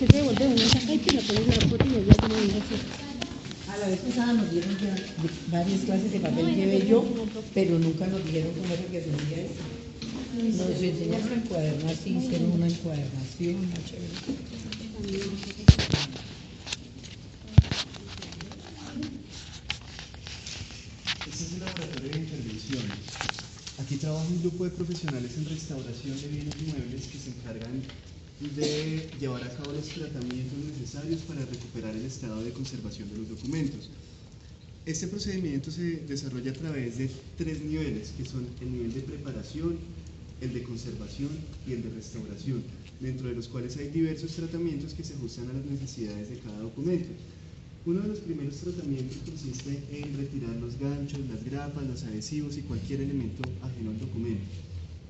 que se devuelve una saca y te la pones en la foto y ella como dice así. A la vez pasada nos dieron ya varias clases de papel llevé yo, pero nunca nos dijeron cómo era que se hacía eso. Nos enseñaron a encuadernar, sí, hicieron una encuadernación, una chévere. Este es el laboratorio de intervenciones. Aquí trabaja un grupo de profesionales en restauración de bienes inmuebles que se encargan de llevar a cabo los tratamientos necesarios para recuperar el estado de conservación de los documentos. Este procedimiento se desarrolla a través de 3 niveles, que son el nivel de preparación, el de conservación y el de restauración, dentro de los cuales hay diversos tratamientos que se ajustan a las necesidades de cada documento. Uno de los primeros tratamientos consiste en retirar los ganchos, las grapas, los adhesivos y cualquier elemento ajeno al documento.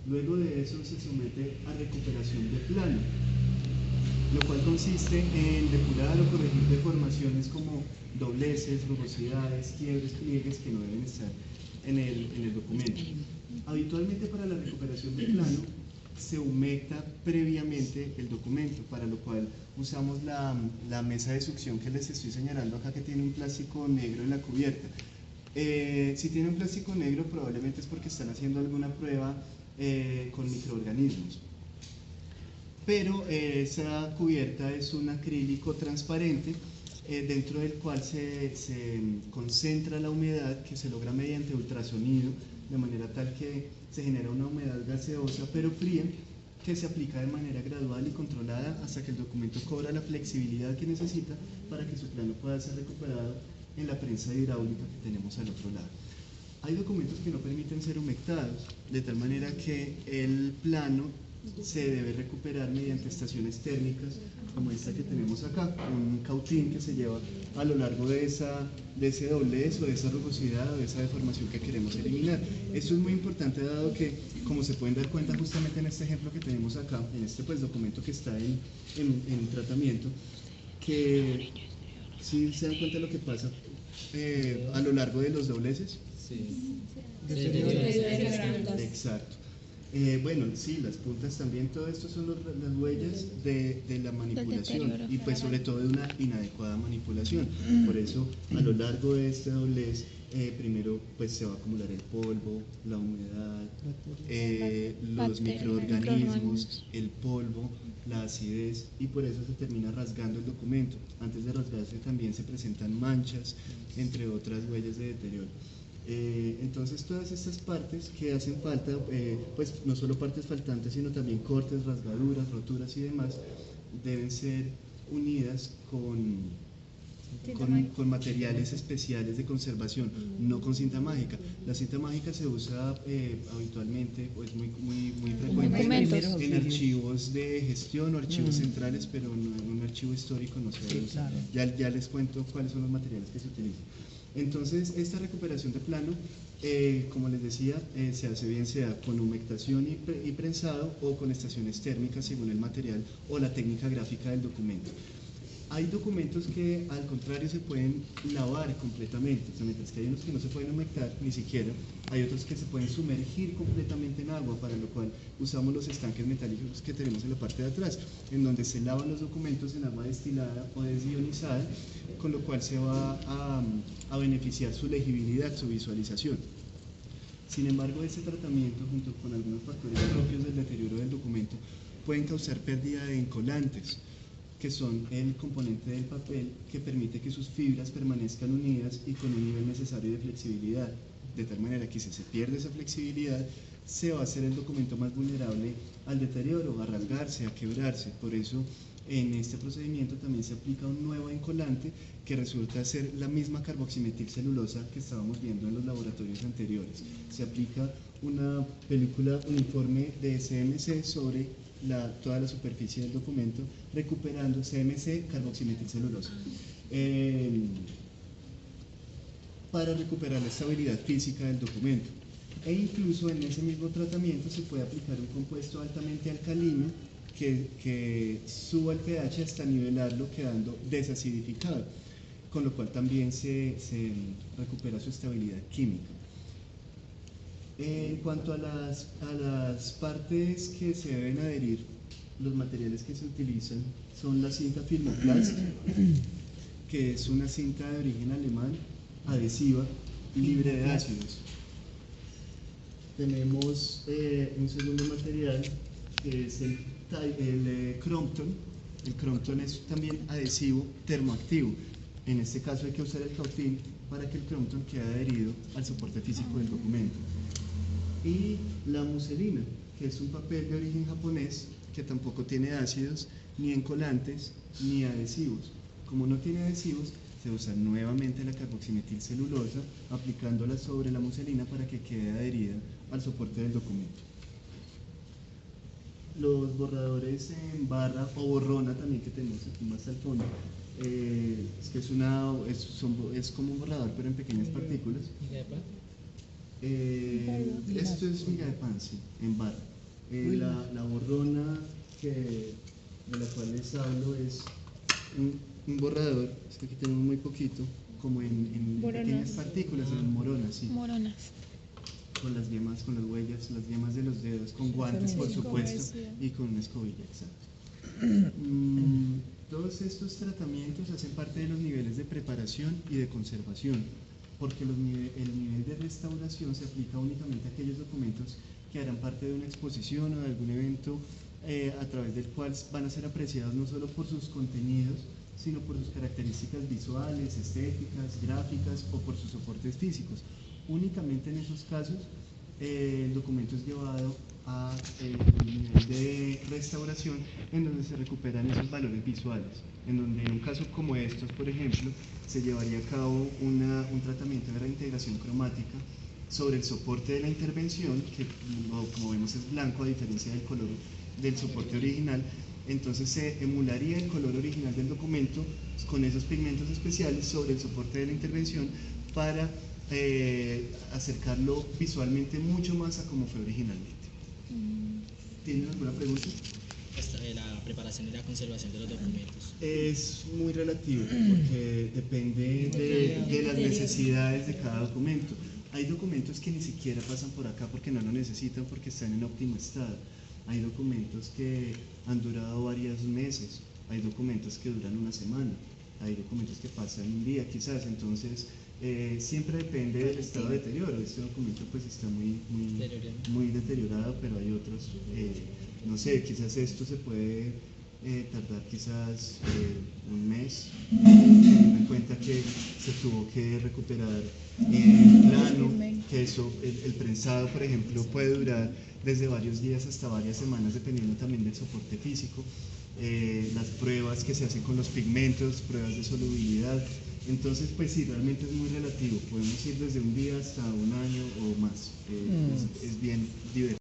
Luego de eso se somete a recuperación de plano, lo cual consiste en depurar o corregir deformaciones como dobleces, rugosidades, quiebres, pliegues que no deben estar en el documento. Habitualmente para la recuperación de plano se humecta previamente el documento, para lo cual usamos la mesa de succión que les estoy señalando acá, que tiene un plástico negro en la cubierta. Si tiene un plástico negro, probablemente es porque están haciendo alguna prueba con microorganismos. Pero esa cubierta es un acrílico transparente dentro del cual se concentra la humedad, que se logra mediante ultrasonido, de manera tal que se genera una humedad gaseosa pero fría, que se aplica de manera gradual y controlada hasta que el documento cobra la flexibilidad que necesita para que su plano pueda ser recuperado en la prensa hidráulica que tenemos al otro lado. Hay documentos que no permiten ser humectados, de tal manera que el plano se debe recuperar mediante estaciones térmicas, como esta que tenemos acá, un cautín que se lleva a lo largo de ese doblez o de esa rugosidad o de esa deformación que queremos eliminar. Esto es muy importante, dado que, como se pueden dar cuenta justamente en este ejemplo que tenemos acá, en este documento que está en tratamiento, que si se dan cuenta de lo que pasa a lo largo de los dobleces. Sí. Exacto. Bueno, sí, las puntas también, todo esto son las huellas de la manipulación y pues sobre todo de una inadecuada manipulación. Por eso a lo largo de este doblez primero pues se va a acumular el polvo, la humedad, los microorganismos, el polvo, la acidez, y por eso se termina rasgando el documento. Antes de rasgarse también se presentan manchas, entre otras huellas de deterioro. Entonces todas estas partes que hacen falta, pues no solo partes faltantes, sino también cortes, rasgaduras, roturas y demás, deben ser unidas con materiales especiales de conservación, no con cinta mágica. La cinta mágica se usa habitualmente, o es muy frecuente en archivos de gestión o archivos centrales, pero no en un archivo histórico no se usa. Claro. Ya les cuento cuáles son los materiales que se utilizan. Entonces, esta recuperación de plano, como les decía, se hace bien sea con humectación y prensado o con estaciones térmicas según el material o la técnica gráfica del documento. Hay documentos que al contrario se pueden lavar completamente, o sea, mientras que hay unos que no se pueden humectar ni siquiera, hay otros que se pueden sumergir completamente en agua, para lo cual usamos los estanques metálicos que tenemos en la parte de atrás, en donde se lavan los documentos en agua destilada o desionizada, con lo cual se va a beneficiar su legibilidad, su visualización. Sin embargo, este tratamiento, junto con algunos factores propios del deterioro del documento, pueden causar pérdida de encolantes, que son el componente del papel que permite que sus fibras permanezcan unidas y con un nivel necesario de flexibilidad, de tal manera que si se pierde esa flexibilidad, se va a hacer el documento más vulnerable al deterioro, a rasgarse, a quebrarse. Por eso, en este procedimiento también se aplica un nuevo encolante que resulta ser la misma carboximetilcelulosa que estábamos viendo en los laboratorios anteriores. Se aplica una película uniforme de CMC sobre toda la superficie del documento, recuperando CMC, carboximetilcelulosa, para recuperar la estabilidad física del documento. E incluso en ese mismo tratamiento se puede aplicar un compuesto altamente alcalino que suba el pH hasta nivelarlo, quedando desacidificado, con lo cual también se recupera su estabilidad química. En cuanto a las partes que se deben adherir los materiales que se utilizan son la cinta Filmoplast, que es una cinta de origen alemán, adhesiva y libre de ácidos. Tenemos un segundo material que es el Crompton. El Crompton es también adhesivo termoactivo. En este caso hay que usar el Cautin para que el Crompton quede adherido al soporte físico del documento. Y la muselina, que es un papel de origen japonés que tampoco tiene ácidos, ni encolantes, ni adhesivos. Como no tiene adhesivos, se usa nuevamente la carboximetilcelulosa aplicándola sobre la muselina para que quede adherida al soporte del documento. Los borradores en barra o borrona también que tenemos aquí más al fondo, es como un borrador pero en pequeñas partículas. Esto es miga de pan, sí, en barra. La borrona de la cual les hablo es un borrador, esto aquí tenemos muy poquito, como en pequeñas partículas, en moronas, sí. Moronas. Con las yemas, con las huellas, las yemas de los dedos, con guantes por supuesto, y con una escobilla, exacto. Todos estos tratamientos hacen parte de los niveles de preparación y de conservación, porque el nivel de restauración se aplica únicamente a aquellos documentos que harán parte de una exposición o de algún evento a través del cual van a ser apreciados no solo por sus contenidos, sino por sus características visuales, estéticas, gráficas o por sus soportes físicos. Únicamente en esos casos el documento es llevado a nivel de restauración en donde se recuperan esos valores visuales, en donde en un caso como estos, por ejemplo, se llevaría a cabo un tratamiento de reintegración cromática sobre el soporte de la intervención, que como vemos es blanco a diferencia del color del soporte original. Entonces se emularía el color original del documento con esos pigmentos especiales sobre el soporte de la intervención para acercarlo visualmente mucho más a como fue originalmente. ¿Tienen alguna pregunta? La preparación y la conservación de los documentos. Es muy relativo porque depende de las necesidades de cada documento. Hay documentos que ni siquiera pasan por acá porque no lo necesitan, porque están en óptimo estado. Hay documentos que han durado varios meses, hay documentos que duran una semana, hay documentos que pasan un día quizás, entonces siempre depende del estado de deterioro. Este documento pues está muy deteriorado, pero hay otros, no sé, quizás esto se puede tardar quizás un mes, teniendo en cuenta que se tuvo que recuperar el plano, que el prensado, por ejemplo, puede durar desde varios días hasta varias semanas, dependiendo también del soporte físico, las pruebas que se hacen con los pigmentos, pruebas de solubilidad. Entonces, pues sí, realmente es muy relativo, podemos ir desde un día hasta un año o más, es bien diverso.